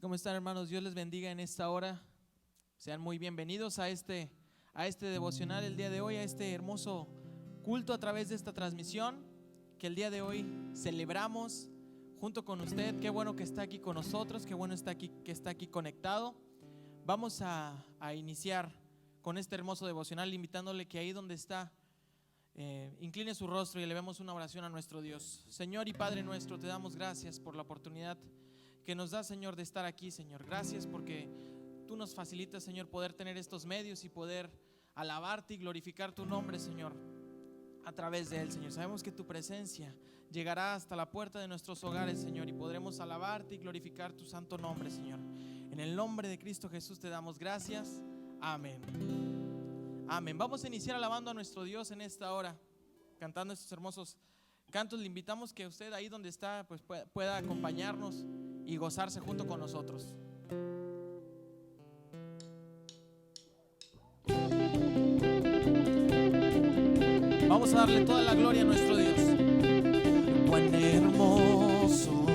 ¿Cómo están, hermanos? Dios les bendiga en esta hora. Sean muy bienvenidos a este devocional el día de hoy, a este hermoso culto a través de esta transmisión que el día de hoy celebramos junto con usted. Qué bueno que está aquí con nosotros, qué bueno que está aquí conectado. Vamos a iniciar con este hermoso devocional, invitándole que ahí donde está, incline su rostro y elevemos una oración a nuestro Dios. Señor y Padre nuestro, te damos gracias por la oportunidad que nos da, Señor, de estar aquí, Señor. Gracias porque tú nos facilitas, Señor, poder tener estos medios y poder alabarte y glorificar tu nombre, Señor, a través de él, Señor. Sabemos que tu presencia llegará hasta la puerta de nuestros hogares, Señor, y podremos alabarte y glorificar tu santo nombre, Señor. En el nombre de Cristo Jesús te damos gracias. Amén. Amén. Vamos a iniciar alabando a nuestro Dios en esta hora, cantando estos hermosos cantos. Le invitamos que usted ahí donde está pues pueda acompañarnos y gozarse junto con nosotros. Vamos a darle toda la gloria a nuestro Dios. Cuán hermoso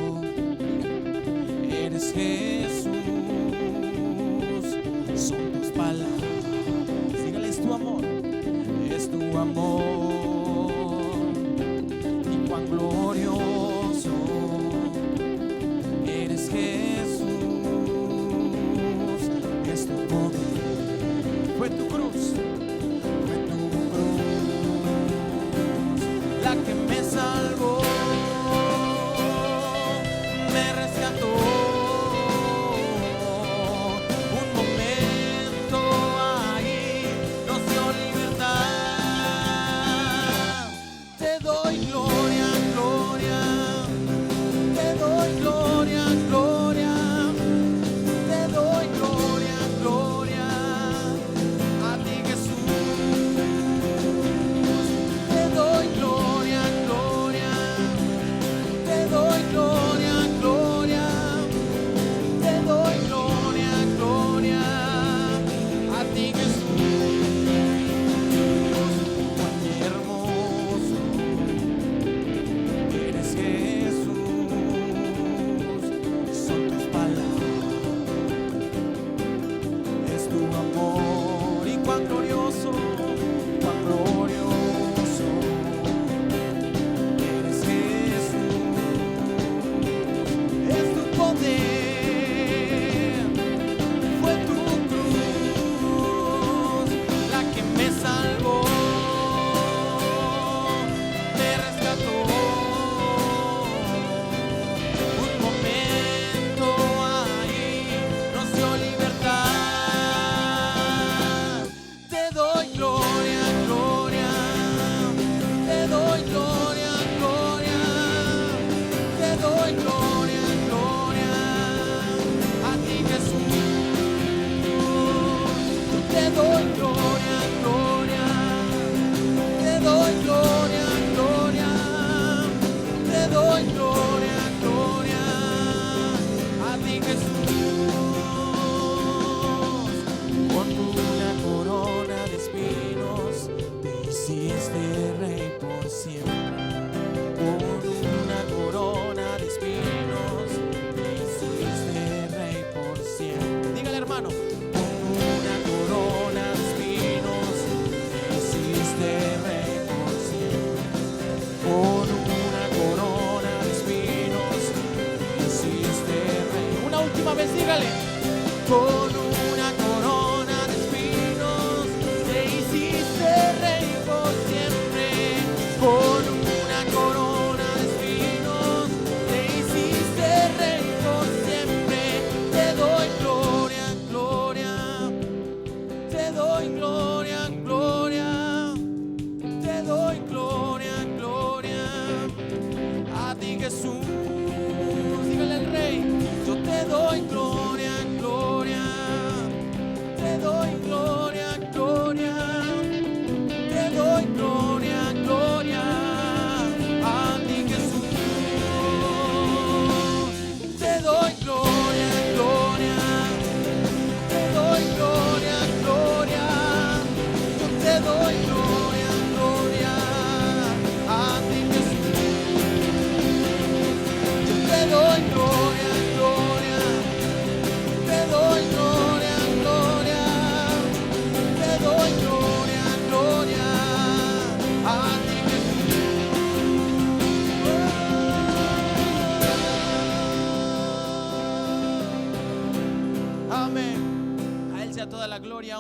eres, Jesús, son tus palabras. Dígale, es tu amor, es tu amor. Y cuán glorioso eres, Jesús, es tu poder. Fue tu cruz, la que me salvó, me rescató. Un momento ahí nos dio libertad. Te doy gloria, gloria, te doy gloria, gloria, te doy gloria, gloria a ti, Jesús.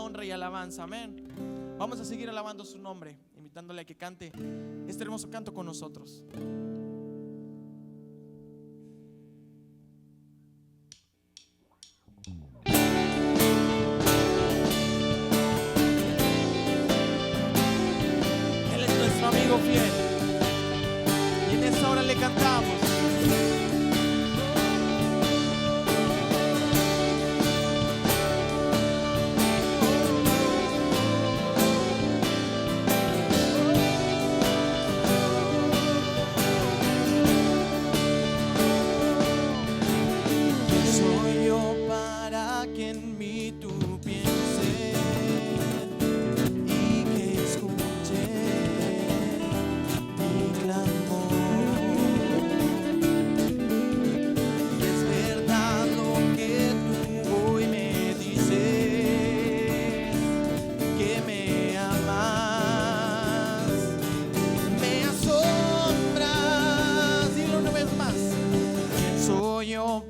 honra y alabanza. Amén. Vamos a seguir alabando su nombre, invitándole a que cante este hermoso canto con nosotros. Él es nuestro amigo fiel y en esta hora le cantamos.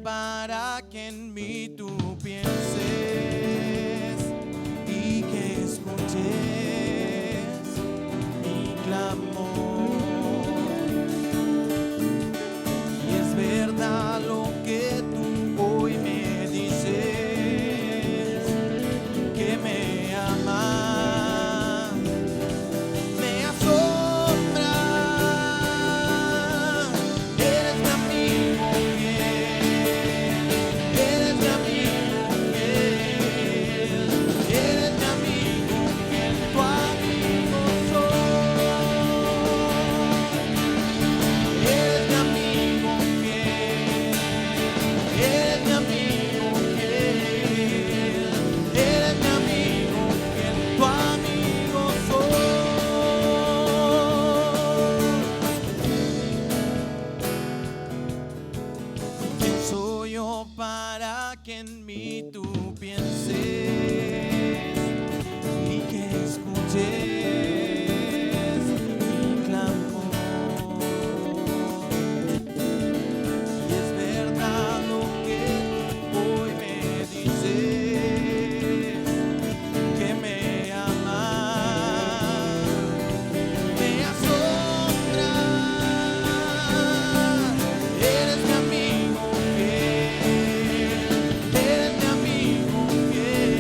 Para que en mí tú pienses y que escuches mi clamor. Y es verdad lo que tú hoy me dices, que me amas, me asombra. Eres mi amigo fiel, eres mi amigo fiel, eres mi amigo fiel, tu amigo soy. Eres mi amigo fiel, eres mi amigo fiel, eres mi amigo fiel, tu amigo soy. ¿Quién soy yo para que en mí tú pienses y que escuches mi clamor? Y es verdad lo que tú hoy me dices, que me amas, me asombra. Eres mi amigo fiel, eres mi amigo fiel,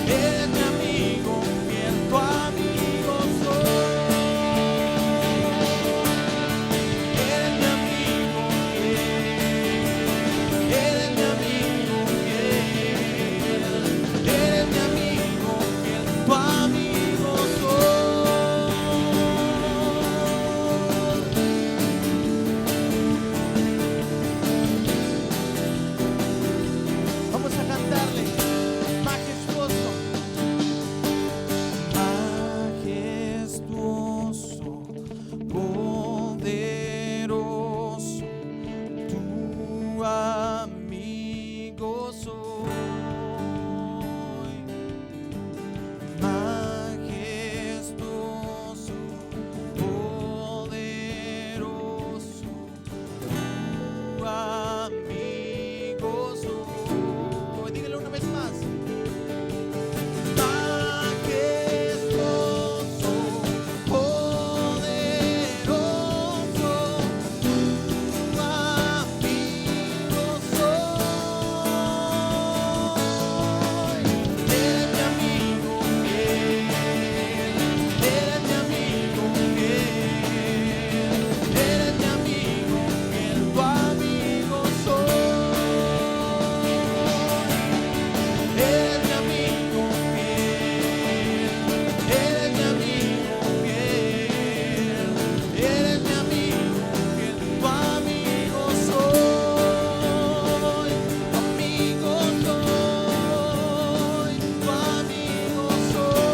eres mi amigo fiel, tu amigo soy. Eres mi amigo fiel, eres mi amigo fiel, eres mi amigo fiel, tu amigo soy. Vamos a cantarle majestuoso, majestuoso, poderoso, tu amigo soy. Majestuoso, poderoso, tu amigo soy. Dígale una vez más. Majestuoso, poderoso, tu amigo soy. Eres mi amigo fiel, eres mi amigo fiel, eres mi amigo fiel, tu amigo soy. Eres mi amigo fiel, eres mi amigo fiel, eres mi amigo fiel, tu amigo soy. Amigo soy, tu amigo soy,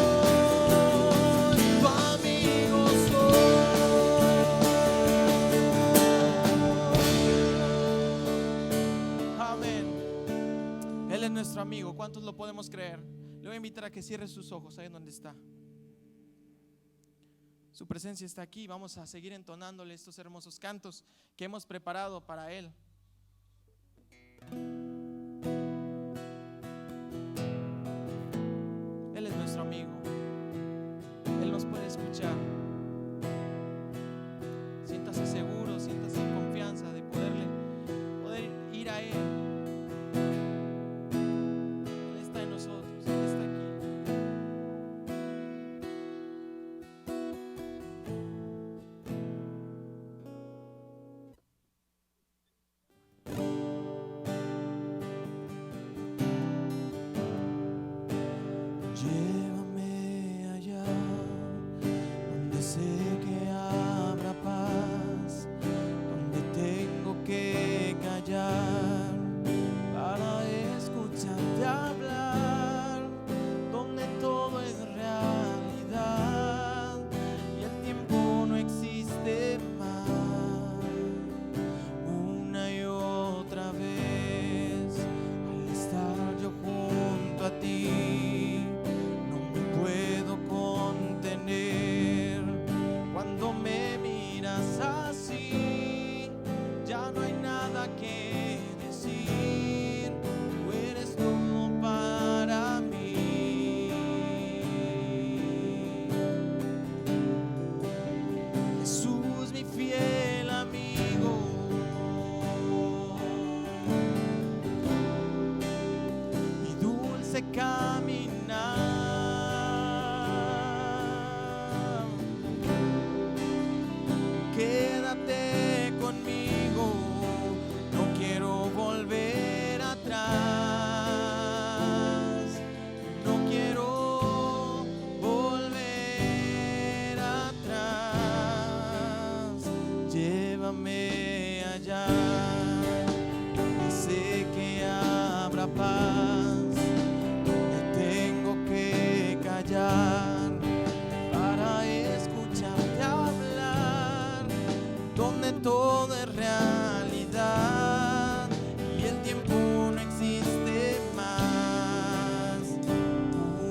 tu amigo soy. Amén. Él es nuestro amigo. ¿Cuántos lo podemos creer? Le voy a invitar a que cierre sus ojos ahí en donde está. Su presencia está aquí. Vamos a seguir entonándole estos hermosos cantos que hemos preparado para Él. todo es realidad y el tiempo no existe más.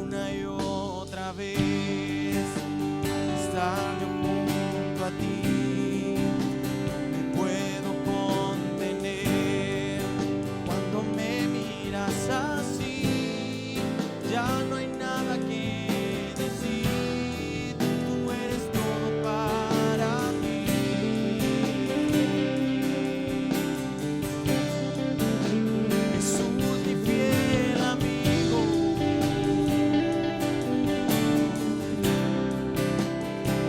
Una y otra vez estar junto a ti, me puedo contener cuando me miras así. Ya no hay nada que decir, tú eres todo para mí. Jesús, mi fiel amigo,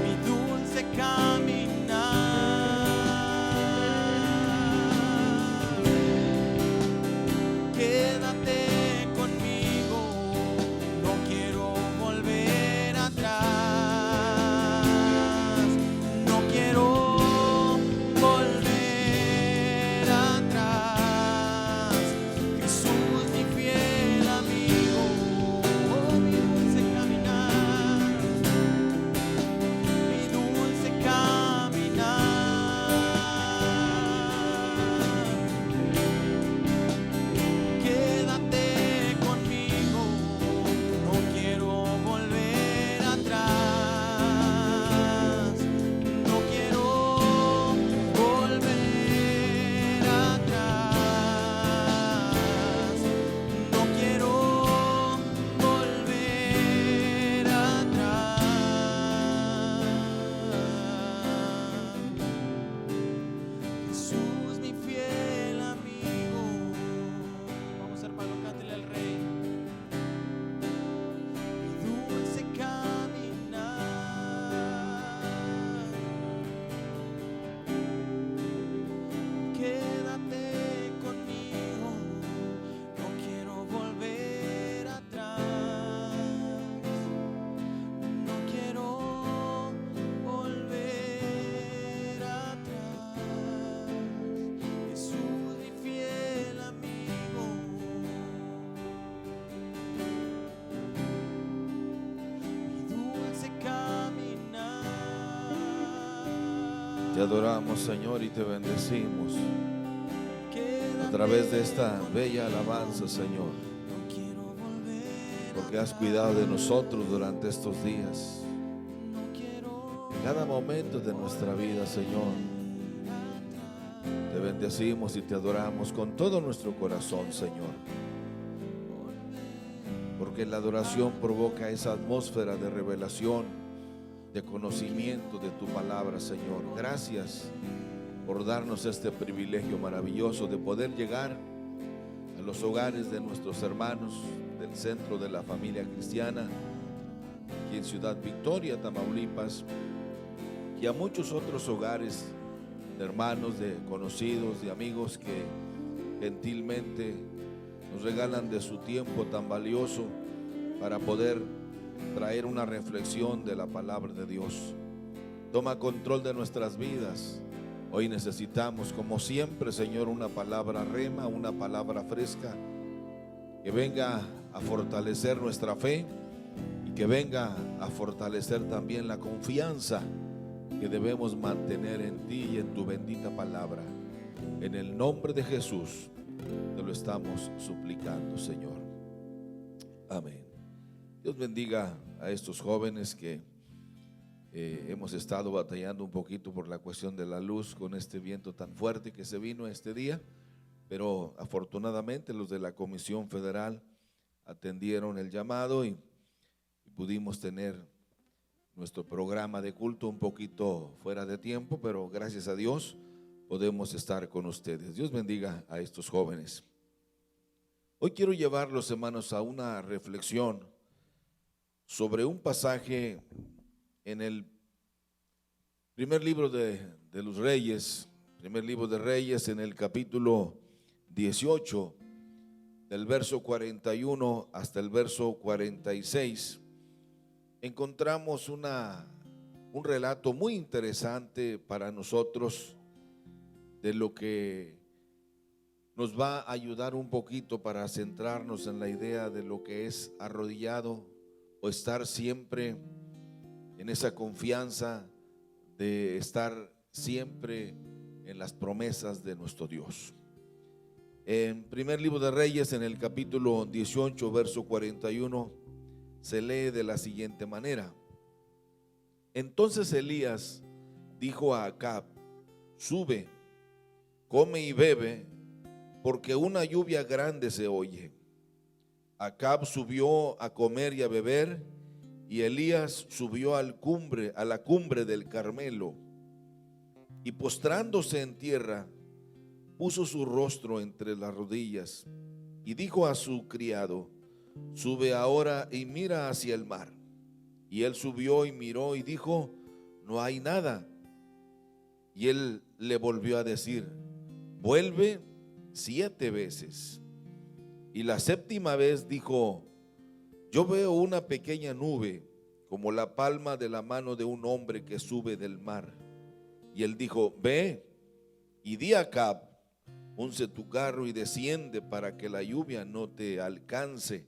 mi dulce caminar. Quédate conmigo, no quiero volver atrás, no quiero volver atrás. Jesús, mi fiel amigo, oh, mi dulce caminar, mi dulce caminar. Quédate conmigo, no quiero volver atrás, no quiero volver atrás, no quiero volver atrás. Jesús, mi fiel amigo. Vamos, hermano, cántele al Rey. Mi dulce caminar. Quédate conmigo, no quiero volver atrás, no quiero volver atrás. Jesús, mi fiel amigo, mi dulce caminar. Te adoramos, Señor, y te bendecimos a través de esta bella alabanza, Señor, No quiero volver porque has cuidado de nosotros durante estos días, no quiero en cada momento de nuestra vida, Señor. Te bendecimos y te adoramos con todo nuestro corazón, Señor, porque la adoración provoca esa atmósfera de revelación, de conocimiento de tu palabra, Señor. Gracias por darnos este privilegio maravilloso de poder llegar a los hogares de nuestros hermanos del centro de la familia cristiana aquí en Ciudad Victoria, Tamaulipas, y a muchos otros hogares de hermanos, de conocidos, de amigos que gentilmente nos regalan de su tiempo tan valioso para poder traer una reflexión de la palabra de Dios. Toma control de nuestras vidas. Hoy necesitamos, como siempre, Señor, una palabra rema, una palabra fresca que venga a fortalecer nuestra fe y que venga a fortalecer también la confianza que debemos mantener en ti y en tu bendita palabra. En el nombre de Jesús te lo estamos suplicando, Señor. Amén. Dios bendiga a estos jóvenes que hemos estado batallando un poquito por la cuestión de la luz con este viento tan fuerte que se vino este día, pero afortunadamente los de la Comisión Federal atendieron el llamado y pudimos tener nuestro programa de culto un poquito fuera de tiempo, pero gracias a Dios podemos estar con ustedes. Dios bendiga a estos jóvenes. Hoy quiero llevarlos, hermanos, a una reflexión sobre un pasaje en el primer libro de los Reyes, primer libro de Reyes, en el capítulo 18, del verso 41 hasta el verso 46. Encontramos un relato muy interesante para nosotros de lo que nos va a ayudar un poquito para centrarnos en la idea de lo que es arrodillado o estar siempre en esa confianza de estar siempre en las promesas de nuestro Dios. En primer libro de Reyes, en el capítulo 18, verso 41, se lee de la siguiente manera: entonces Elías dijo a Acab: sube, come y bebe, porque una lluvia grande se oye. Acab subió a comer y a beber, y Elías subió a la cumbre del Carmelo, y postrándose en tierra, puso su rostro entre las rodillas, y dijo a su criado: sube ahora y mira hacia el mar. Y él subió y miró y dijo: no hay nada. Y él le volvió a decir: vuelve 7 veces. Y la 7ª vez dijo: yo veo una pequeña nube, como la palma de la mano de un hombre que sube del mar. Y él dijo: ve y di a Acab: unce tu carro y desciende, para que la lluvia no te alcance.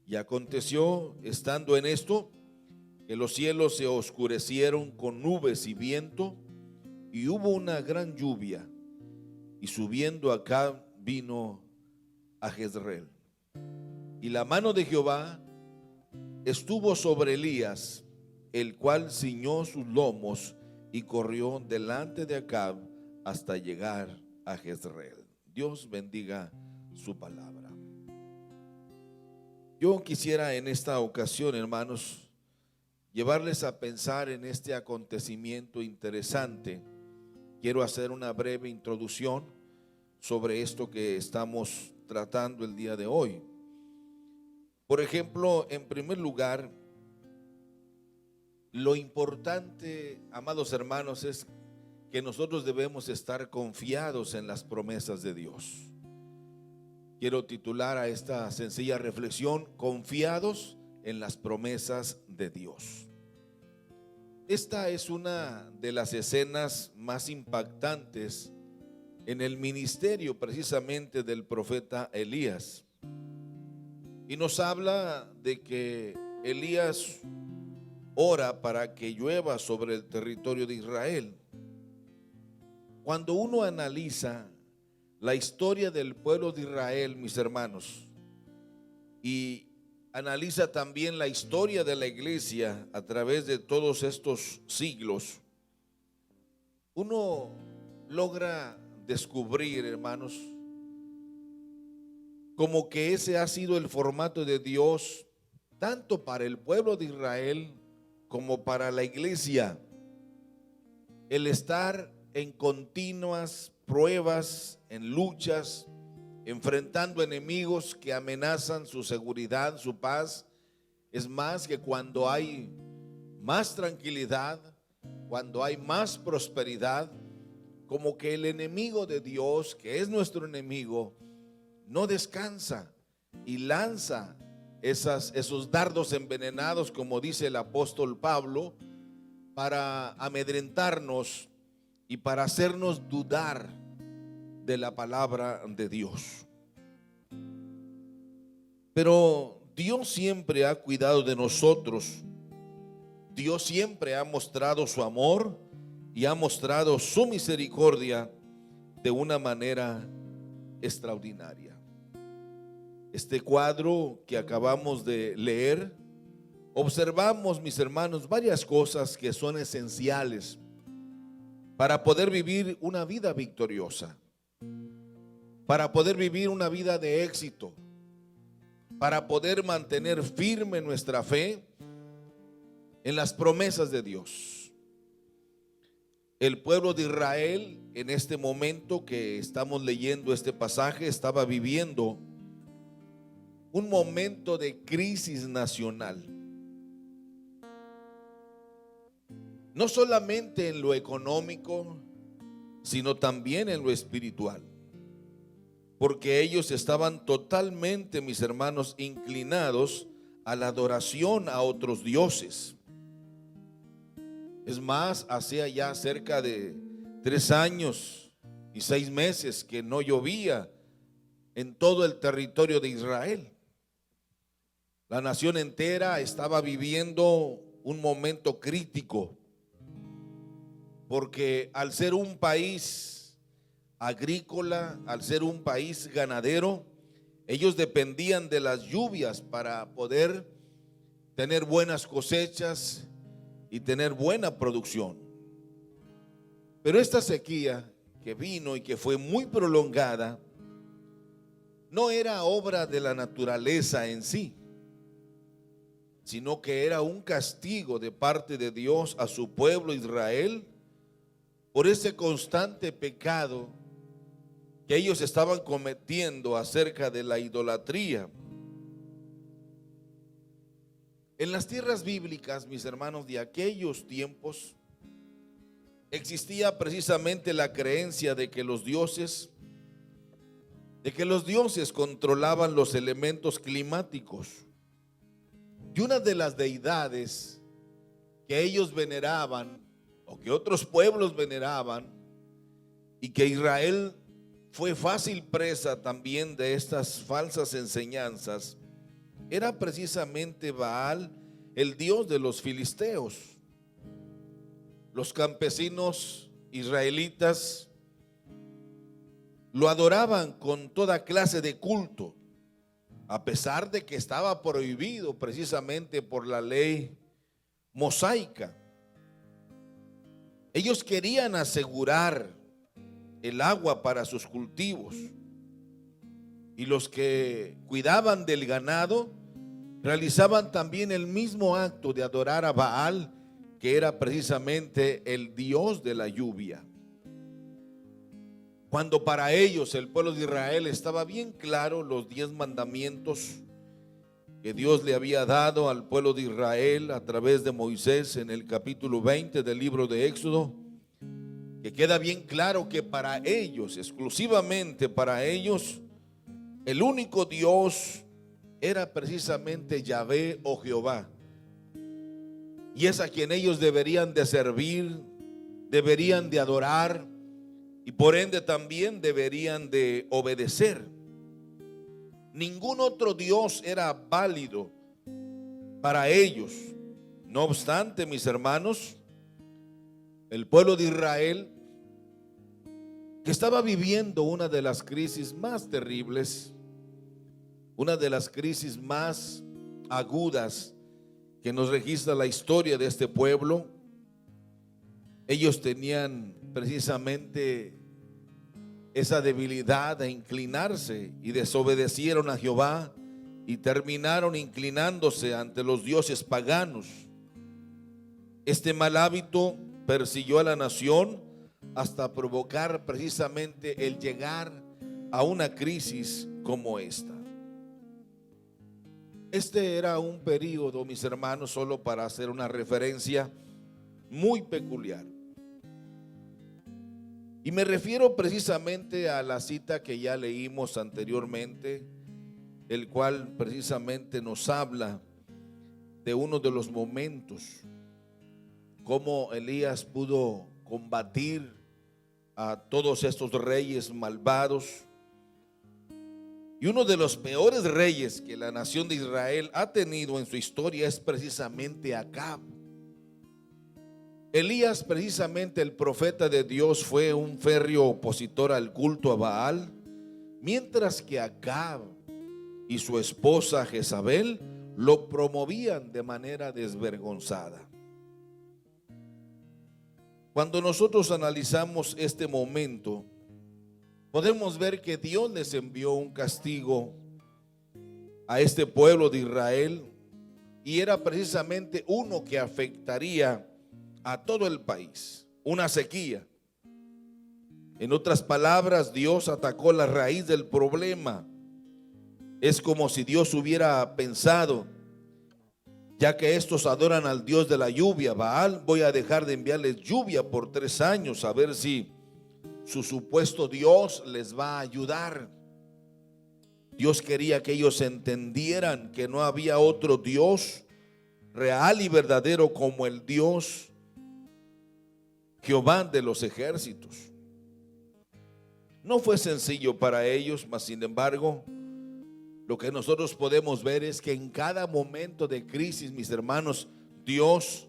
Y aconteció, estando en esto, que los cielos se oscurecieron con nubes y viento, y hubo una gran lluvia. Y subiendo Acab vino a Jezreel. Y la mano de Jehová estuvo sobre Elías, el cual ciñó sus lomos y corrió delante de Acab hasta llegar a Jezreel. Dios bendiga su palabra. Yo quisiera en esta ocasión, hermanos, llevarles a pensar en este acontecimiento interesante. Quiero hacer una breve introducción sobre esto que estamos tratando el día de hoy. Por ejemplo, en primer lugar, lo importante, amados hermanos, es que nosotros debemos estar confiados en las promesas de Dios. Quiero titular a esta sencilla reflexión: confiados en las promesas de Dios. Esta es una de las escenas más impactantes en el ministerio precisamente del profeta Elías. Y nos habla de que Elías ora para que llueva sobre el territorio de Israel. Cuando uno analiza la historia del pueblo de Israel, mis hermanos, y analiza también la historia de la iglesia a través de todos estos siglos, uno logra descubrir, hermanos, como que ese ha sido el formato de Dios tanto para el pueblo de Israel como para la iglesia: el estar en continuas pruebas, en luchas, enfrentando enemigos que amenazan su seguridad, su paz. Es más, que cuando hay más tranquilidad, cuando hay más prosperidad, como que el enemigo de Dios, que es nuestro enemigo, no descansa y lanza esos dardos envenenados, como dice el apóstol Pablo, para amedrentarnos y para hacernos dudar de la palabra de Dios. Pero Dios siempre ha cuidado de nosotros. Dios siempre ha mostrado su amor y ha mostrado su misericordia de una manera extraordinaria. Este cuadro que acabamos de leer, observamos, mis hermanos, varias cosas que son esenciales para poder vivir una vida victoriosa, para poder vivir una vida de éxito, para poder mantener firme nuestra fe en las promesas de Dios. El pueblo de Israel, en este momento que estamos leyendo este pasaje, estaba viviendo un momento de crisis nacional. No solamente en lo económico, sino también en lo espiritual. Porque ellos estaban totalmente, mis hermanos, inclinados a la adoración a otros dioses. Es más, hacía ya cerca de 3 años y 6 meses que no llovía en todo el territorio de Israel. La nación entera estaba viviendo un momento crítico porque al ser un país agrícola, al ser un país ganadero, ellos dependían de las lluvias para poder tener buenas cosechas y tener buena producción. Pero esta sequía que vino y que fue muy prolongada, no era obra de la naturaleza en sí, sino que era un castigo de parte de Dios a su pueblo Israel por ese constante pecado que ellos estaban cometiendo acerca de la idolatría. En las tierras bíblicas, mis hermanos, de aquellos tiempos, existía precisamente la creencia de que los dioses controlaban los elementos climáticos. Y una de las deidades que ellos veneraban, o que otros pueblos veneraban, y que Israel fue fácil presa también de estas falsas enseñanzas, era precisamente Baal, el dios de los filisteos. Los campesinos israelitas lo adoraban con toda clase de culto, a pesar de que estaba prohibido precisamente por la ley mosaica. Ellos querían asegurar el agua para sus cultivos, y los que cuidaban del ganado realizaban también el mismo acto de adorar a Baal, que era precisamente el dios de la lluvia. Cuando para ellos, el pueblo de Israel, estaba bien claro los 10 mandamientos que Dios le había dado al pueblo de Israel a través de Moisés en el capítulo 20 del libro de Éxodo, que queda bien claro que para ellos, exclusivamente para ellos, el único Dios era precisamente Yahvé o Jehová, y es a quien ellos deberían de servir, deberían de adorar, y por ende también deberían de obedecer. Ningún otro Dios era válido para ellos. No obstante, mis hermanos, el pueblo de Israel, que estaba viviendo una de las crisis más terribles, una de las crisis más agudas que nos registra la historia de este pueblo, ellos tenían precisamente esa debilidad de inclinarse, y desobedecieron a Jehová y terminaron inclinándose ante los dioses paganos. Este mal hábito persiguió a la nación hasta provocar precisamente el llegar a una crisis como esta. Este era un periodo, mis hermanos, solo para hacer una referencia, muy peculiar. Y me refiero precisamente a la cita que ya leímos anteriormente, el cual precisamente nos habla de uno de los momentos, cómo Elías pudo combatir a todos estos reyes malvados. Y uno de los peores reyes que la nación de Israel ha tenido en su historia es precisamente Acab. Elías, precisamente el profeta de Dios, fue un férreo opositor al culto a Baal, mientras que Acab y su esposa Jezabel lo promovían de manera desvergonzada. Cuando nosotros analizamos este momento, podemos ver que Dios les envió un castigo a este pueblo de Israel, y era precisamente uno que afectaría a todo el país, una sequía. En otras palabras, Dios atacó la raíz del problema. Es como si Dios hubiera pensado: ya que estos adoran al Dios de la lluvia, Baal, voy a dejar de enviarles lluvia por 3 años, a ver si su supuesto Dios les va a ayudar. Dios quería que ellos entendieran que no había otro Dios real y verdadero como el Dios Jehová de los ejércitos. No fue sencillo para ellos, mas sin embargo, lo que nosotros podemos ver es que en cada momento de crisis, mis hermanos, Dios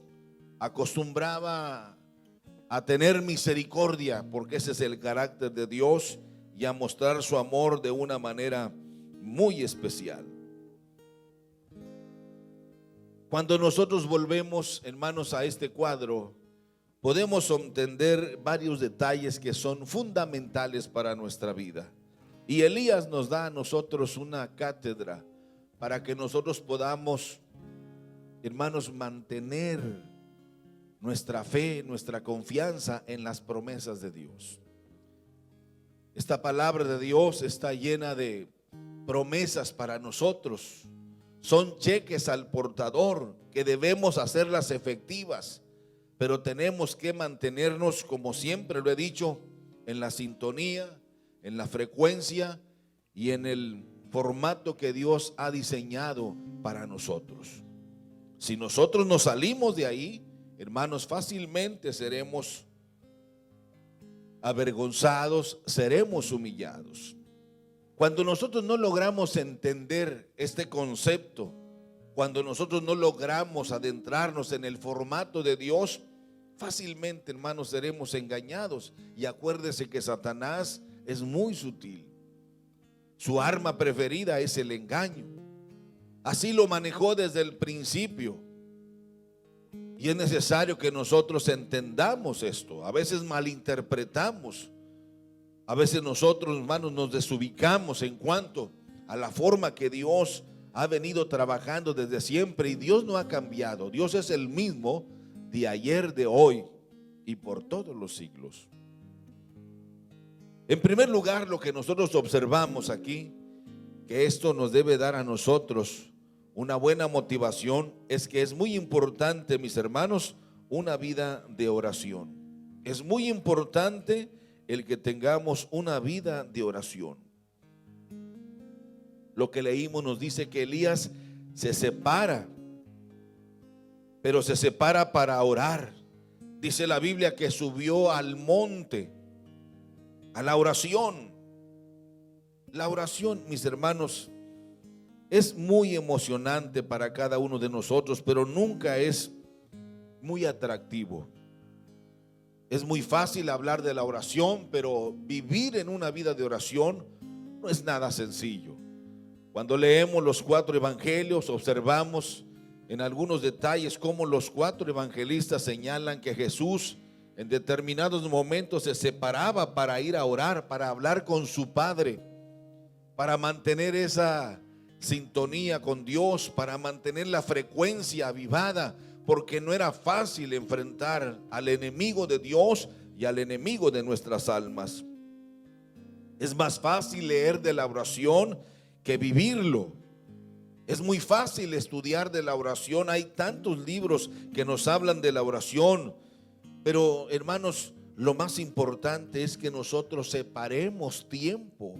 acostumbraba a tener misericordia, porque ese es el carácter de Dios, y a mostrar su amor de una manera muy especial. Cuando nosotros volvemos, hermanos, a este cuadro, podemos entender varios detalles que son fundamentales para nuestra vida. Y Elías nos da a nosotros una cátedra para que nosotros podamos, hermanos, mantener nuestra fe, nuestra confianza en las promesas de Dios. Esta palabra de Dios está llena de promesas para nosotros. Son cheques al portador que debemos hacerlas efectivas, pero tenemos que mantenernos, como siempre lo he dicho, en la sintonía, en la frecuencia y en el formato que Dios ha diseñado para nosotros. Si nosotros nos salimos de ahí, hermanos, fácilmente seremos avergonzados, seremos humillados. Cuando nosotros no logramos entender este concepto, cuando nosotros no logramos adentrarnos en el formato de Dios, fácilmente, hermanos, seremos engañados. Y acuérdese que Satanás es muy sutil. Su arma preferida es el engaño. Así lo manejó desde el principio. Y es necesario que nosotros entendamos esto. A veces malinterpretamos. A veces nosotros, hermanos, nos desubicamos en cuanto a la forma que Dios ha venido trabajando desde siempre. Y Dios no ha cambiado. Dios es el mismo de ayer, de hoy y por todos los siglos. En primer lugar, lo que nosotros observamos aquí, que esto nos debe dar a nosotros una buena motivación, es que es muy importante, mis hermanos, una vida de oración. Es muy importante el que tengamos una vida de oración. Lo que leímos nos dice que Elías se separa, pero se separa para orar. Dice la Biblia que subió al monte, a la oración. La oración, mis hermanos, es muy emocionante para cada uno de nosotros, pero nunca es muy atractivo. Es muy fácil hablar de la oración, pero vivir en una vida de oración no es nada sencillo. Cuando leemos los 4 evangelios, observamos en algunos detalles cómo los 4 evangelistas señalan que Jesús en determinados momentos se separaba para ir a orar, para hablar con su Padre, para mantener esa sintonía con Dios, para mantener la frecuencia avivada, porque no era fácil enfrentar al enemigo de Dios y al enemigo de nuestras almas. Es más fácil leer de la oración que vivirlo. Es muy fácil estudiar de la oración. Hay tantos libros que nos hablan de la oración. Pero, hermanos, lo más importante es que nosotros separemos tiempo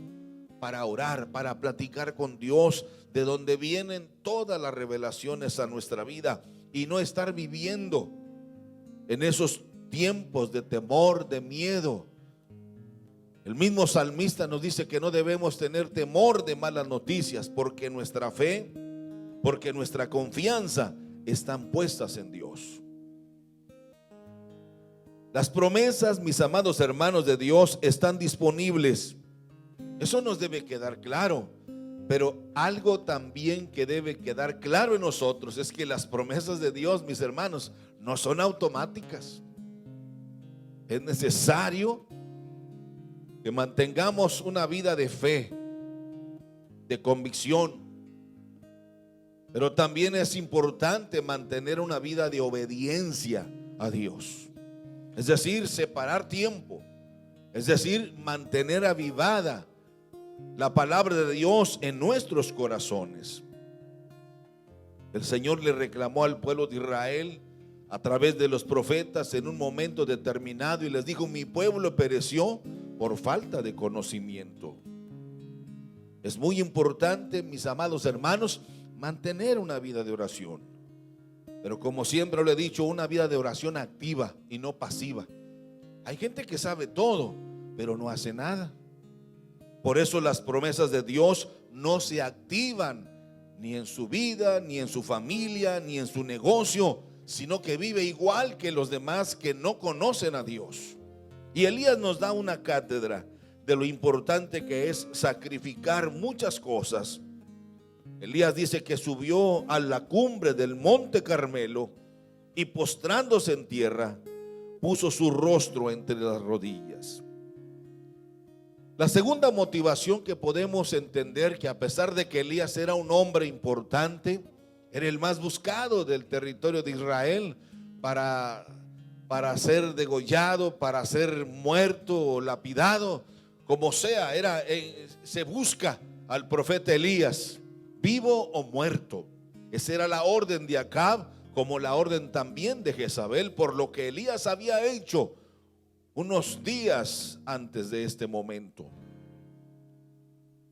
para orar, para platicar con Dios, de donde vienen todas las revelaciones a nuestra vida, y no estar viviendo en esos tiempos de temor, de miedo. El mismo salmista nos dice que no debemos tener temor de malas noticias, porque nuestra fe, porque nuestra confianza están puestas en Dios. Las promesas, mis amados hermanos de Dios, están disponibles. Eso nos debe quedar claro. Pero algo también que debe quedar claro en nosotros es que las promesas de Dios, mis hermanos, no son automáticas. Es necesario que mantengamos una vida de fe, de convicción. Pero también es importante mantener una vida de obediencia a Dios. Es decir, separar tiempo. Es decir, mantener avivada la palabra de Dios en nuestros corazones. El Señor le reclamó al pueblo de Israel a través de los profetas en un momento determinado y les dijo: mi pueblo pereció por falta de conocimiento. Es muy importante, mis amados hermanos, mantener una vida de oración. Pero como siempre lo he dicho, una vida de oración activa y no pasiva. Hay gente que sabe todo, pero no hace nada. Por eso las promesas de Dios no se activan ni en su vida, ni en su familia, ni en su negocio, sino que vive igual que los demás que no conocen a Dios. Y Elías nos da una cátedra de lo importante que es sacrificar muchas cosas. Elías dice que subió a la cumbre del monte Carmelo y postrándose en tierra, puso su rostro entre las rodillas. La segunda motivación que podemos entender, que a pesar de que Elías era un hombre importante, era el más buscado del territorio de Israel para ser degollado, para ser muerto o lapidado, como sea, se busca al profeta Elías, vivo o muerto. Esa era la orden de Acab, como la orden también de Jezabel, por lo que Elías había hecho unos días antes de este momento.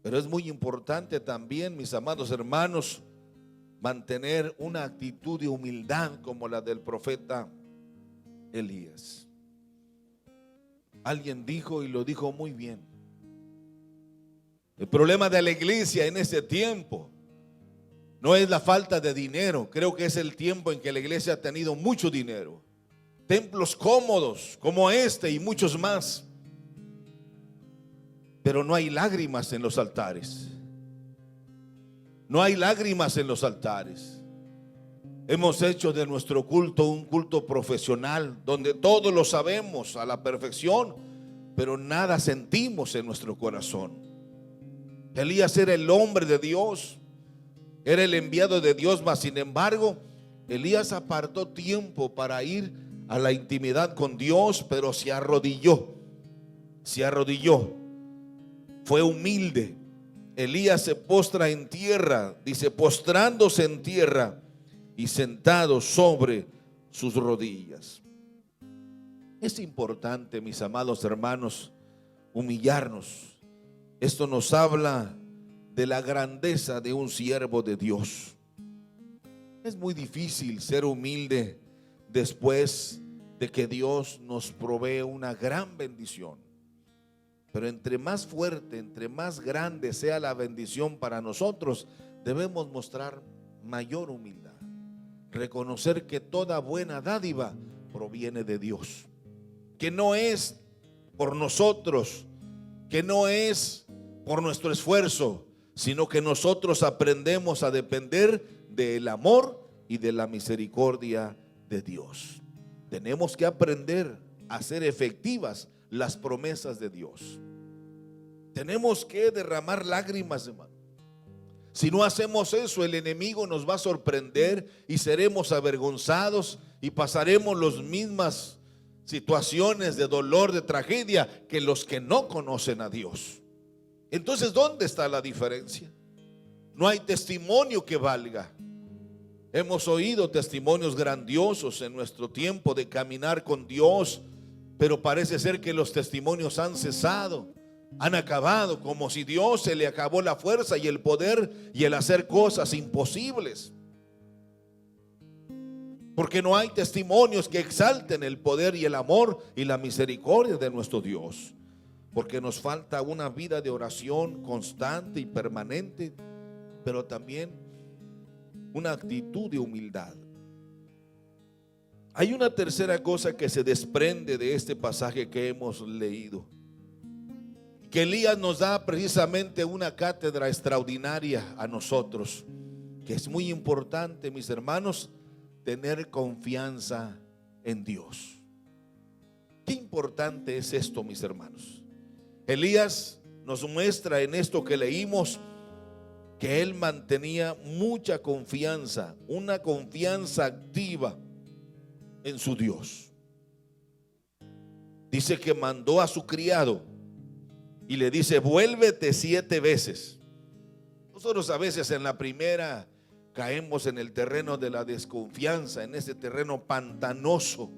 Pero es muy importante también, mis amados hermanos, mantener una actitud de humildad como la del profeta Elías. Alguien dijo, y lo dijo muy bien, el problema de la iglesia en ese tiempo no es la falta de dinero. Creo que es el tiempo en que la iglesia ha tenido mucho dinero, templos cómodos como este y muchos más, pero no hay lágrimas en los altares. No hay lágrimas en los altares. Hemos hecho de nuestro culto un culto profesional, donde todo lo sabemos a la perfección, pero nada sentimos en nuestro corazón. Elías era el hombre de Dios, era el enviado de Dios, mas sin embargo, Elías apartó tiempo para ir a la intimidad con Dios, pero se arrodilló, fue humilde. Elías se postra en tierra, dice, postrándose en tierra y sentado sobre sus rodillas. Es importante, mis amados hermanos, humillarnos. Esto nos habla de la grandeza de un siervo de Dios. Es muy difícil ser humilde después de que Dios nos provee una gran bendición. Pero entre más fuerte, entre más grande sea la bendición para nosotros, debemos mostrar mayor humildad. Reconocer que toda buena dádiva proviene de Dios, que no es por nosotros, que no es por nuestro esfuerzo, sino que nosotros aprendemos a depender del amor y de la misericordia de Dios. Tenemos que aprender a hacer efectivas las promesas de Dios. Tenemos que derramar lágrimas, hermano. Si no hacemos eso, el enemigo nos va a sorprender y seremos avergonzados y pasaremos las mismas situaciones de dolor, de tragedia, que los que no conocen a Dios. Entonces, ¿dónde está la diferencia? No hay testimonio que valga. Hemos oído testimonios grandiosos en nuestro tiempo de caminar con Dios, pero parece ser que los testimonios han cesado, han acabado, como si Dios se le acabó la fuerza y el poder y el hacer cosas imposibles. Porque no hay testimonios que exalten el poder y el amor y la misericordia de nuestro Dios. Porque nos falta una vida de oración constante y permanente, pero también una actitud de humildad. Hay una tercera cosa que se desprende de este pasaje que hemos leído, que Elías nos da precisamente una cátedra extraordinaria a nosotros, que es muy importante, mis hermanos, tener confianza en Dios. Qué importante es esto, mis hermanos. Elías nos muestra en esto que leímos que él mantenía mucha confianza, una confianza activa en su Dios. Dice que mandó a su criado y le dice: vuélvete 7 veces. Nosotros a veces en la primera caemos en el terreno de la desconfianza, en ese terreno pantanoso,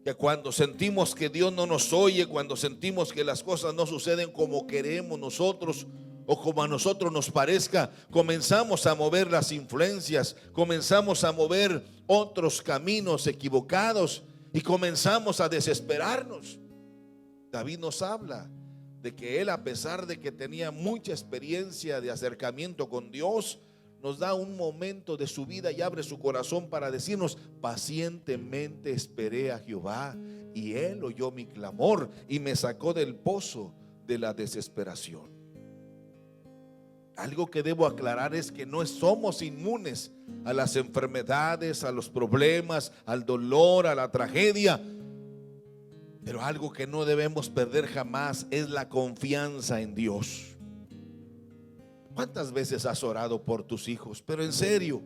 que cuando sentimos que Dios no nos oye, cuando sentimos que las cosas no suceden como queremos nosotros o como a nosotros nos parezca, comenzamos a mover las influencias, comenzamos a mover otros caminos equivocados y comenzamos a desesperarnos. David nos habla de que él, a pesar de que tenía mucha experiencia de acercamiento con Dios, nos da un momento de su vida y abre su corazón para decirnos: pacientemente esperé a Jehová y Él oyó mi clamor y me sacó del pozo de la desesperación. Algo que debo aclarar es que no somos inmunes a las enfermedades, a los problemas, al dolor, a la tragedia. Pero algo que no debemos perder jamás es la confianza en Dios. ¿Cuántas veces has orado por tus hijos? Pero en serio,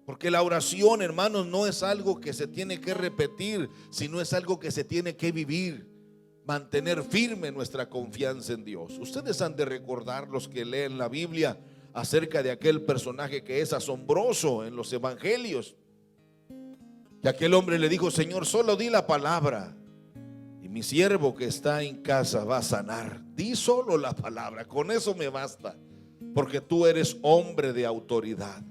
porque la oración, hermanos, no es algo que se tiene que repetir, sino es algo que se tiene que vivir. Mantener firme nuestra confianza en Dios. Ustedes han de recordar, los que leen la Biblia, acerca de aquel personaje que es asombroso en los evangelios. Que aquel hombre le dijo: Señor, solo di la palabra y mi siervo que está en casa va a sanar. Di solo la palabra, con eso me basta, porque tú eres hombre de autoridad.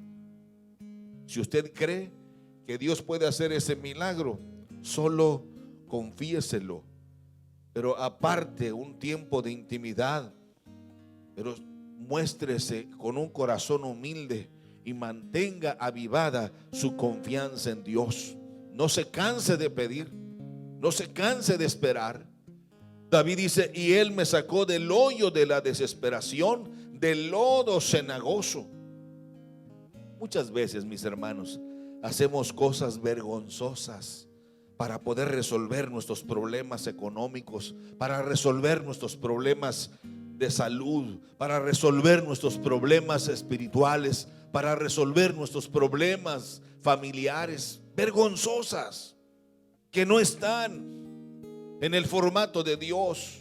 Si usted cree que Dios puede hacer ese milagro, solo confiéselo. Pero aparte un tiempo de intimidad, pero muéstrese con un corazón humilde y mantenga avivada su confianza en Dios. No se canse de pedir, no se canse de esperar. David dice: y Él me sacó del hoyo de la desesperación, del lodo cenagoso. Muchas veces, mis hermanos, hacemos cosas vergonzosas para poder resolver nuestros problemas económicos, para resolver nuestros problemas de salud, para resolver nuestros problemas espirituales, para resolver nuestros problemas familiares, vergonzosas, que no están en el formato de Dios.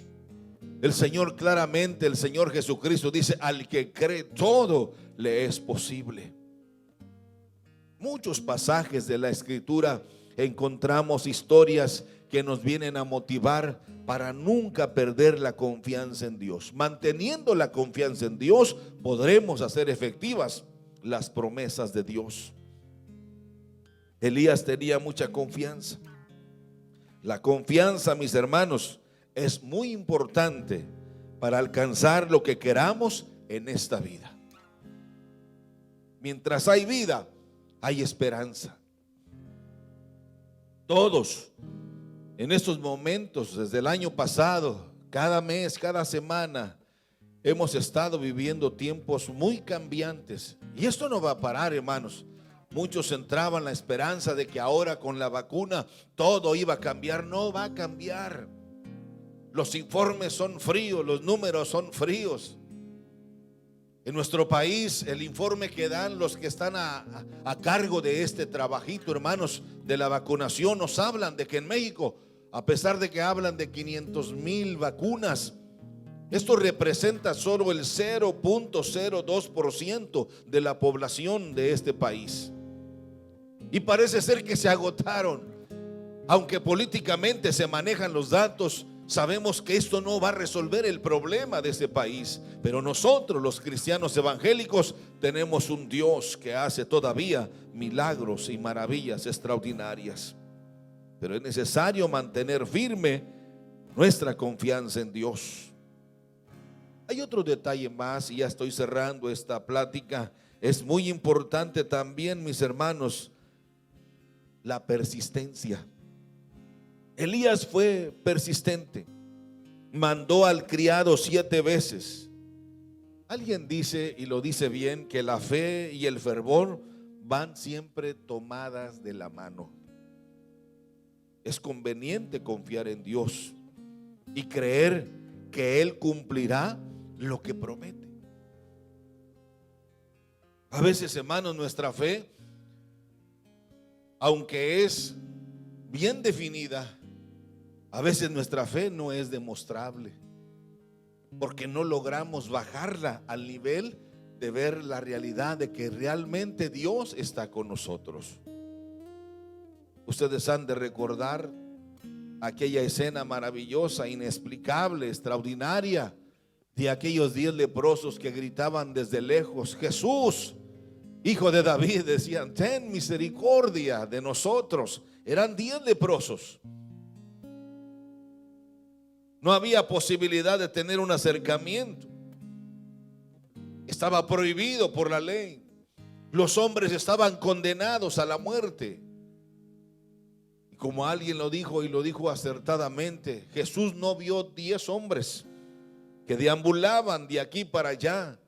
El Señor claramente, el Señor Jesucristo dice: al que cree, todo le es posible. Muchos pasajes de la Escritura encontramos historias que nos vienen a motivar para nunca perder la confianza en Dios. Manteniendo la confianza en Dios, podremos hacer efectivas las promesas de Dios. Elías tenía mucha confianza. La confianza, mis hermanos, es muy importante para alcanzar lo que queramos en esta vida. Mientras hay vida, hay esperanza. Todos en estos momentos, desde el año pasado, cada mes, cada semana, hemos estado viviendo tiempos muy cambiantes. Y esto no va a parar, hermanos. Muchos entraban la esperanza de que ahora con la vacuna todo iba a cambiar. No va a cambiar. Los informes son fríos, los números son fríos. En nuestro país, el informe que dan los que están a cargo de este trabajito, hermanos, de la vacunación, nos hablan de que en México, a pesar de que hablan de 500,000 vacunas, esto representa solo el 0.02% de la población de este país. Y parece ser que se agotaron. Aunque políticamente se manejan los datos, sabemos que esto no va a resolver el problema de ese país. Pero nosotros, los cristianos evangélicos, tenemos un Dios que hace todavía milagros y maravillas extraordinarias. Pero es necesario mantener firme nuestra confianza en Dios. Hay otro detalle más, y ya estoy cerrando esta plática. Es muy importante también, mis hermanos, la persistencia. Elías fue persistente. Mandó al criado 7 veces. Alguien dice, y lo dice bien, que la fe y el fervor van siempre tomadas de la mano. Es conveniente confiar en Dios y creer que Él cumplirá lo que promete. A veces, hermanos, nuestra fe, aunque es bien definida, a veces nuestra fe no es demostrable, porque no logramos bajarla al nivel de ver la realidad de que realmente Dios está con nosotros. Ustedes han de recordar aquella escena maravillosa, inexplicable, extraordinaria, de aquellos 10 leprosos que gritaban desde lejos: Jesús, Hijo de David, decían, ten misericordia de nosotros. Eran 10 leprosos. No había posibilidad de tener un acercamiento. Estaba prohibido por la ley. Los hombres estaban condenados a la muerte. Y como alguien lo dijo y lo dijo acertadamente, Jesús no vio 10 hombres que deambulaban de aquí para allá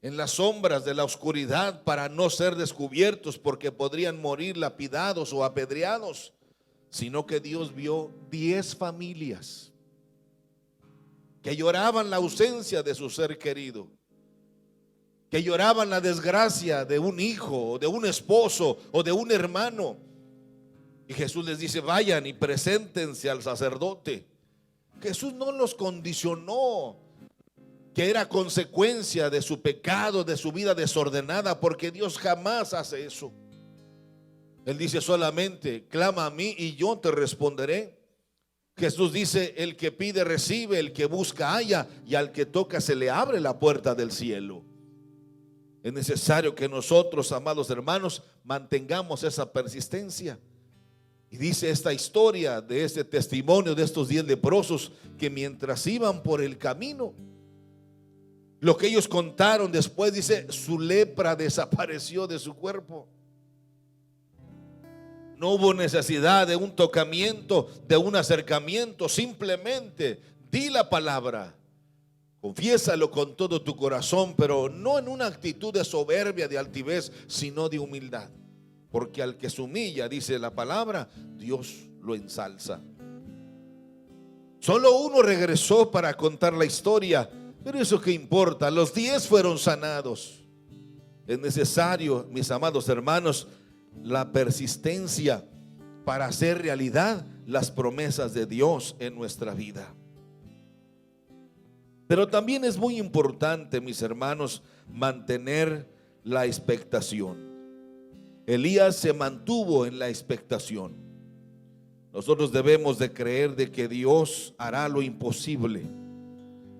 en las sombras de la oscuridad para no ser descubiertos porque podrían morir lapidados o apedreados, sino que Dios vio 10 familias que lloraban la ausencia de su ser querido, que lloraban la desgracia de un hijo, o de un esposo, o de un hermano. Y Jesús les dice: vayan y preséntense al sacerdote. Jesús no los condicionó que era consecuencia de su pecado, de su vida desordenada, porque Dios jamás hace eso. Él dice solamente: clama a mí y yo te responderé. Jesús dice: el que pide recibe, el que busca halla, y al que toca se le abre la puerta del cielo. Es necesario que nosotros, amados hermanos, mantengamos esa persistencia. Y dice esta historia de este testimonio de estos 10 leprosos, que mientras iban por el camino, lo que ellos contaron después, dice, su lepra desapareció de su cuerpo. No hubo necesidad de un tocamiento, de un acercamiento. Simplemente di la palabra, confiésalo con todo tu corazón, pero no en una actitud de soberbia, de altivez, sino de humildad. Porque al que se humilla, dice la palabra, Dios lo ensalza. Solo uno regresó para contar la historia, pero eso qué importa, los 10 fueron sanados. Es necesario, mis amados hermanos, la persistencia para hacer realidad las promesas de Dios en nuestra vida. Pero también es muy importante, mis hermanos, mantener la expectación. Elías se mantuvo en la expectación. Nosotros debemos de creer de que Dios hará lo imposible.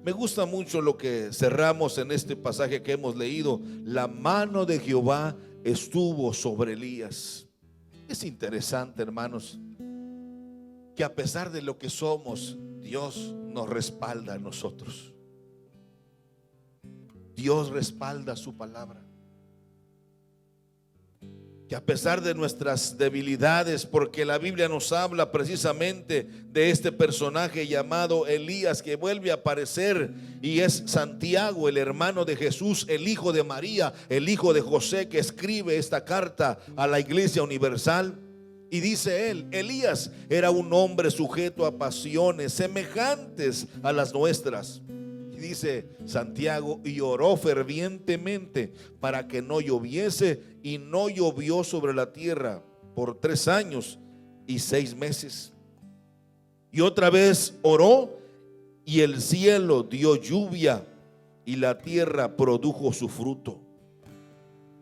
Me gusta mucho lo que cerramos en este pasaje que hemos leído. La mano de Jehová estuvo sobre Elías. Es interesante, hermanos, que a pesar de lo que somos, Dios nos respalda a nosotros. Dios respalda su palabra. Que a pesar de nuestras debilidades, porque la Biblia nos habla precisamente de este personaje llamado Elías, que vuelve a aparecer, y es Santiago, el hermano de Jesús, el hijo de María, el hijo de José, que escribe esta carta a la iglesia universal. Y dice él: Elías era un hombre sujeto a pasiones semejantes a las nuestras. Dice Santiago: y oró fervientemente para que no lloviese, y no llovió sobre la tierra por 3 años y 6 meses. Y otra vez oró, y el cielo dio lluvia, y la tierra produjo su fruto.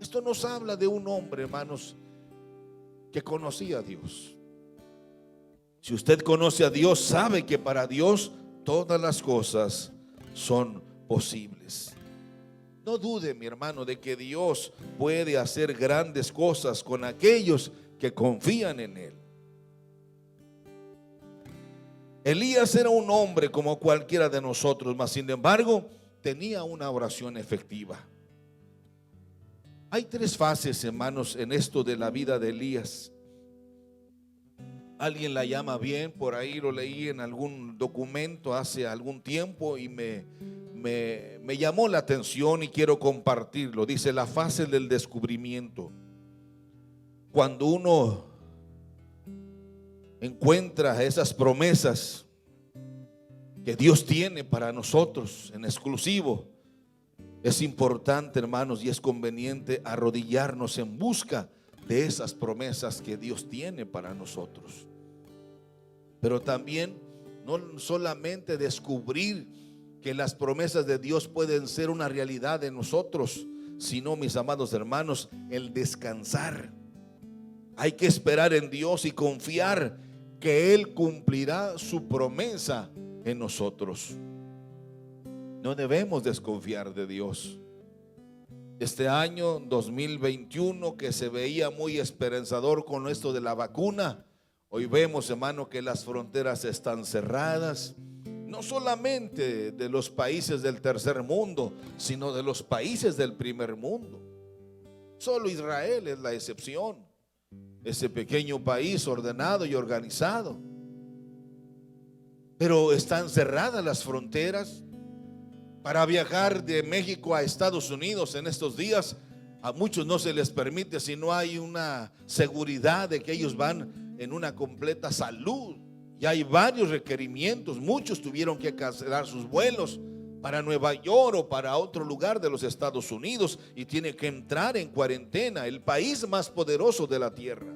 Esto nos habla de un hombre, hermanos, que conocía a Dios. Si usted conoce a Dios, sabe que para Dios todas las cosas son posibles. No dude, mi hermano, de que Dios puede hacer grandes cosas con aquellos que confían en Él. Elías era un hombre como cualquiera de nosotros, mas sin embargo tenía una oración efectiva. Hay 3 fases, hermanos, en esto de la vida de Elías. Alguien la llama bien, por ahí lo leí en algún documento hace algún tiempo y me llamó la atención y quiero compartirlo. Dice: la fase del descubrimiento. Cuando uno encuentra esas promesas que Dios tiene para nosotros en exclusivo, es importante, hermanos, y es conveniente arrodillarnos en busca de esas promesas que Dios tiene para nosotros. Pero también no solamente descubrir que las promesas de Dios pueden ser una realidad en nosotros, sino, mis amados hermanos, el descansar. Hay que esperar en Dios y confiar que Él cumplirá su promesa en nosotros. No debemos desconfiar de Dios. Este año 2021, que se veía muy esperanzador con esto de la vacuna, hoy vemos, hermano, que las fronteras están cerradas, no solamente de los países del tercer mundo, sino de los países del primer mundo. Solo Israel es la excepción, ese pequeño país ordenado y organizado. Pero están cerradas las fronteras. Para viajar de México a Estados Unidos en estos días, a muchos no se les permite si no hay una seguridad de que ellos van en una completa salud. Y hay varios requerimientos. Muchos tuvieron que cancelar sus vuelos para Nueva York o para otro lugar de los Estados Unidos y tiene que entrar en cuarentena, el país más poderoso de la tierra.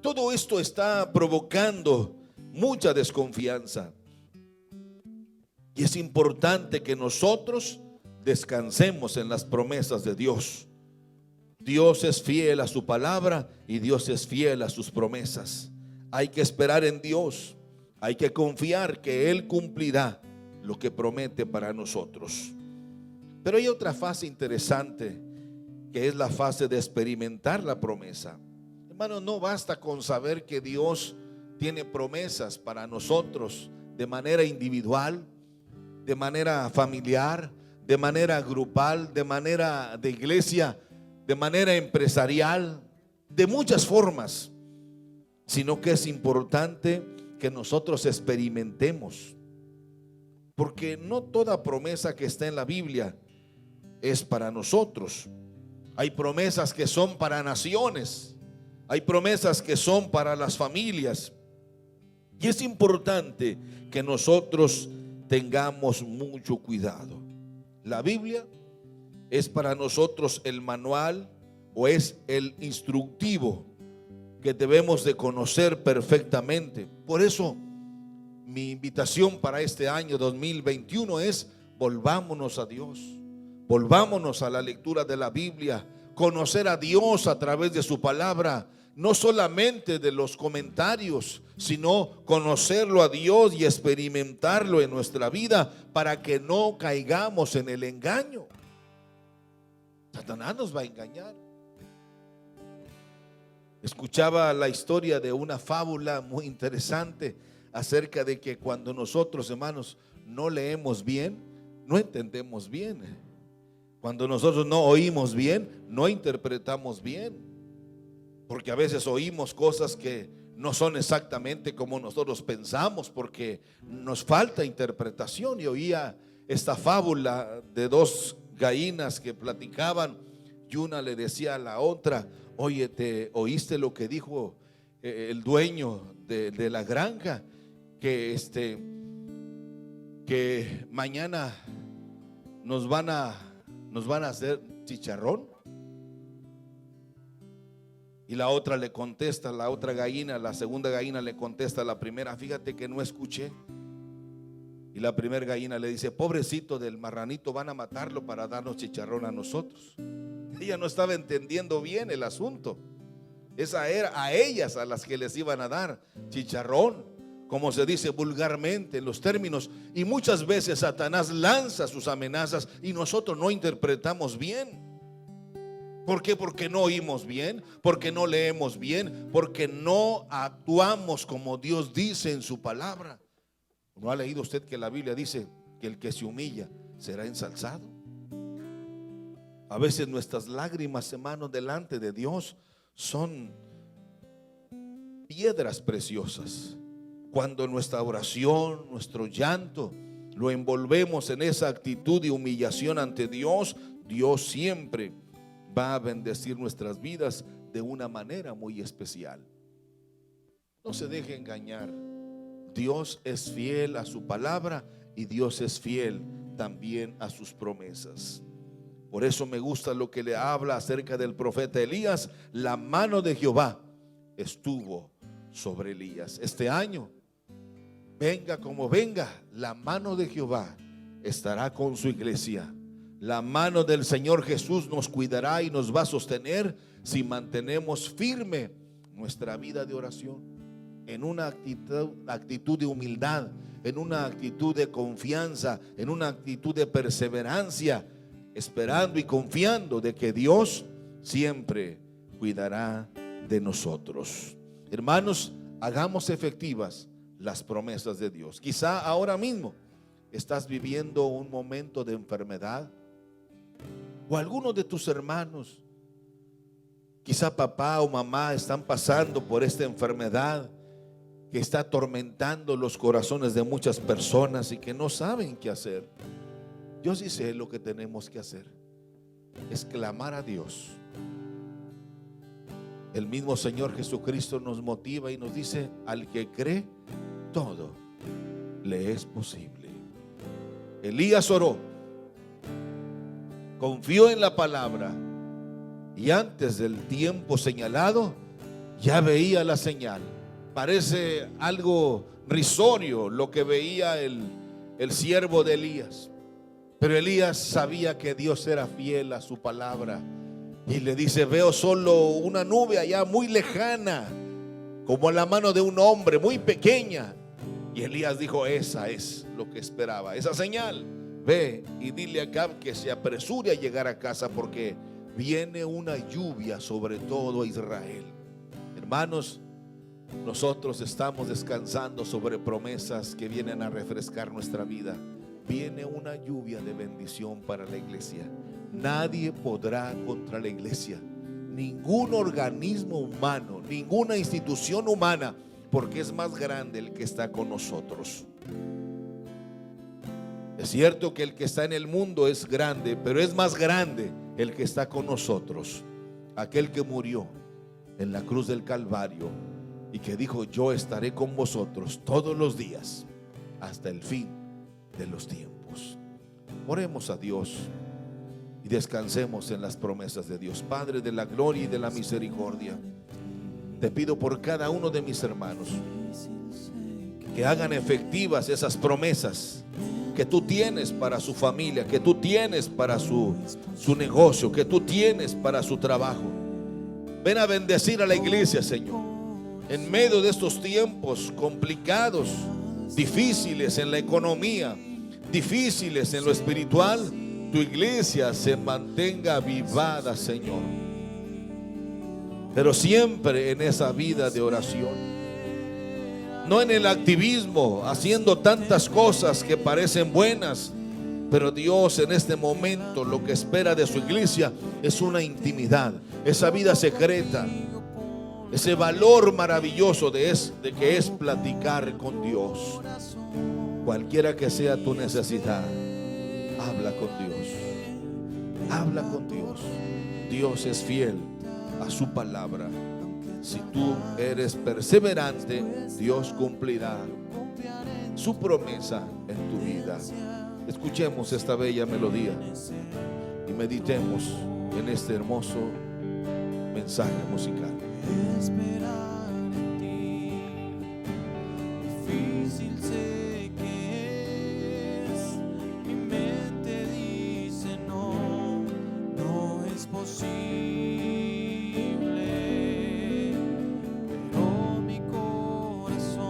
Todo esto está provocando mucha desconfianza. Y es importante que nosotros descansemos en las promesas de Dios. Dios es fiel a su palabra y Dios es fiel a sus promesas. Hay que esperar en Dios. Hay que confiar que Él cumplirá lo que promete para nosotros. Pero hay otra fase interesante, que es la fase de experimentar la promesa. Hermano, no basta con saber que Dios tiene promesas para nosotros de manera individual, de manera familiar, de manera grupal, de manera de iglesia, de manera empresarial, de muchas formas, sino que es importante que nosotros experimentemos, porque no toda promesa que está en la Biblia es para nosotros. Hay promesas que son para naciones, hay promesas que son para las familias, y es importante que nosotros tengamos mucho cuidado. La Biblia es para nosotros el manual o es el instructivo que debemos de conocer perfectamente. Por eso mi invitación para este año 2021 es: volvámonos a Dios, volvámonos a la lectura de la Biblia, conocer a Dios a través de su palabra, no solamente de los comentarios, sino conocerlo a Dios y experimentarlo en nuestra vida para que no caigamos en el engaño. Satanás nos va a engañar. Escuchaba la historia de una fábula muy interesante acerca de que cuando nosotros, hermanos, no leemos bien, no entendemos bien. Cuando nosotros no oímos bien, no interpretamos bien. Porque a veces oímos cosas que no son exactamente como nosotros pensamos, porque nos falta interpretación. Y oía esta fábula de dos gallinas que platicaban, y una le decía a la otra: oye, ¿te oíste lo que dijo el dueño de la granja? Que mañana nos van a hacer chicharrón. Y la otra le contesta, la otra gallina, la segunda gallina le contesta a la primera: fíjate que no escuché. Y la primera gallina le dice: pobrecito del marranito, van a matarlo para darnos chicharrón a nosotros. Ella no estaba entendiendo bien el asunto. Esa era a ellas a las que les iban a dar chicharrón, como se dice vulgarmente en los términos. Y muchas veces Satanás lanza sus amenazas y nosotros no interpretamos bien. ¿Por qué? Porque no oímos bien, porque no leemos bien, porque no actuamos como Dios dice en su palabra. ¿No ha leído usted que la Biblia dice que el que se humilla será ensalzado? A veces nuestras lágrimas, hermanos, delante de Dios son piedras preciosas. Cuando nuestra oración, nuestro llanto, lo envolvemos en esa actitud de humillación ante Dios, Dios siempre va a bendecir nuestras vidas de una manera muy especial. No se deje engañar. Dios es fiel a su palabra y Dios es fiel también a sus promesas. Por eso me gusta lo que le habla acerca del profeta Elías. La mano de Jehová estuvo sobre Elías. Este año, venga como venga, la mano de Jehová estará con su iglesia. La mano del Señor Jesús nos cuidará y nos va a sostener si mantenemos firme nuestra vida de oración, en una actitud de humildad, en una actitud de confianza, en una actitud de perseverancia, esperando y confiando de que Dios siempre cuidará de nosotros. Hermanos, hagamos efectivas las promesas de Dios. Quizá ahora mismo estás viviendo un momento de enfermedad, o algunos de tus hermanos, quizá papá o mamá, están pasando por esta enfermedad que está atormentando los corazones de muchas personas y que no saben qué hacer. Yo sí sé lo que tenemos que hacer, es clamar a Dios. El mismo Señor Jesucristo nos motiva y nos dice: al que cree, todo le es posible. Elías oró, confió en la palabra, y antes del tiempo señalado ya veía la señal. Parece algo risorio lo que veía el siervo de Elías, pero Elías sabía que Dios era fiel a su palabra, y le dice: veo solo una nube allá muy lejana, como a la mano de un hombre, muy pequeña. Y Elías dijo: esa es lo que esperaba, esa señal. Ve y dile a Acab que se apresure a llegar a casa, porque viene una lluvia sobre todo Israel. Hermanos, nosotros estamos descansando sobre promesas que vienen a refrescar nuestra vida. Viene una lluvia de bendición para la iglesia. Nadie podrá contra la iglesia, ningún organismo humano, ninguna institución humana, porque es más grande el que está con nosotros. Es cierto que el que está en el mundo es grande, pero es más grande el que está con nosotros, aquel que murió en la cruz del Calvario y que dijo: yo estaré con vosotros todos los días hasta el fin de los tiempos. Oremos a Dios y descansemos en las promesas de Dios. Padre de la gloria y de la misericordia, te pido por cada uno de mis hermanos que hagan efectivas esas promesas que tú tienes para su familia, que tú tienes para su negocio, que tú tienes para su trabajo. Ven a bendecir a la iglesia, Señor, en medio de estos tiempos complicados, difíciles en la economía, difíciles en lo espiritual. Tu iglesia se mantenga avivada, Señor, pero siempre en esa vida de oración, no en el activismo, haciendo tantas cosas que parecen buenas. Pero Dios, en este momento, lo que espera de su iglesia es una intimidad, esa vida secreta, ese valor maravilloso de que es platicar con Dios. Cualquiera que sea tu necesidad, habla con Dios, habla con Dios. Dios es fiel a su palabra. Si tú eres perseverante, Dios cumplirá su promesa en tu vida. Escuchemos esta bella melodía y meditemos en este hermoso mensaje musical. Esperar en ti, difícil sé que es. Mi mente dice no, no es posible. Pero mi corazón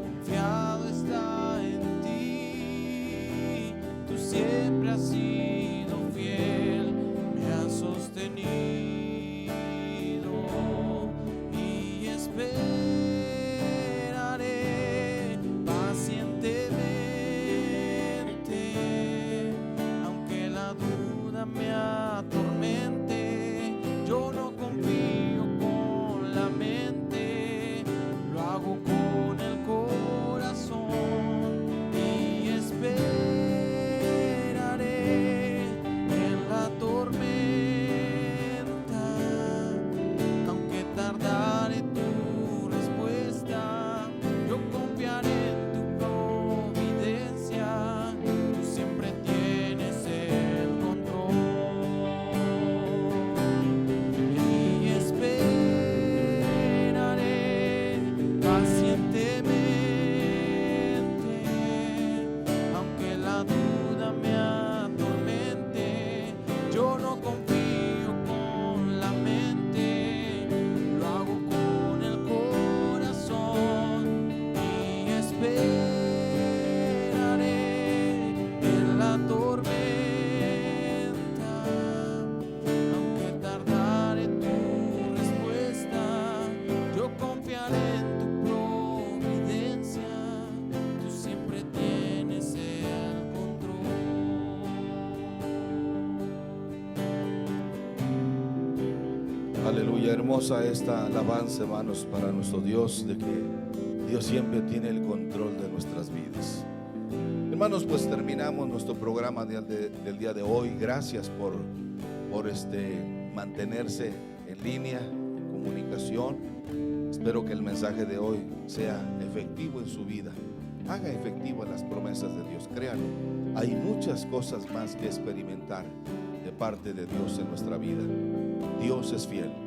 confiado está en ti. Tú siempre has sido fiel, me has sostenido. Aleluya, hermosa esta alabanza, hermanos, para nuestro Dios, de que Dios siempre tiene el control de nuestras vidas. Hermanos, pues terminamos nuestro programa del día de hoy. Gracias por mantenerse en línea, en comunicación. Espero que el mensaje de hoy sea efectivo en su vida. Haga efectivas las promesas de Dios. Créanlo, hay muchas cosas más que experimentar de parte de Dios en nuestra vida. Dios es fiel.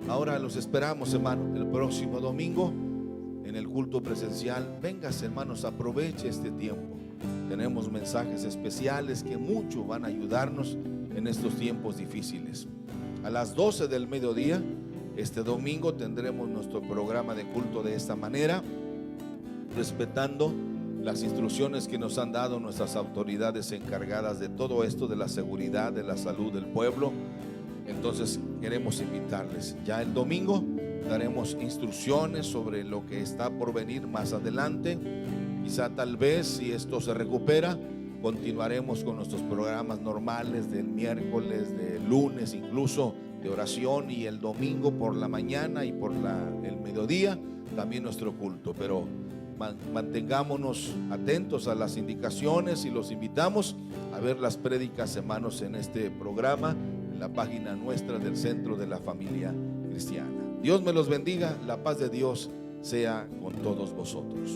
Ahora los esperamos, hermano, el próximo domingo en el culto presencial. Véngase, hermanos, aproveche este tiempo. Tenemos mensajes especiales que mucho van a ayudarnos en estos tiempos difíciles. A las 12 del mediodía, este domingo, tendremos nuestro programa de culto de esta manera, respetando las instrucciones que nos han dado nuestras autoridades encargadas de todo esto, de la seguridad, de la salud del pueblo. Entonces queremos invitarles. Ya el domingo daremos instrucciones sobre lo que está por venir más adelante. Quizá tal vez, si esto se recupera, continuaremos con nuestros programas normales del miércoles, de lunes, incluso de oración, y el domingo por la mañana y por el mediodía también nuestro culto. Pero mantengámonos atentos a las indicaciones y los invitamos a ver las prédicas, hermanos, en este programa, en la página nuestra del Centro de la Familia Cristiana. Dios me los bendiga. La paz de Dios sea con todos vosotros.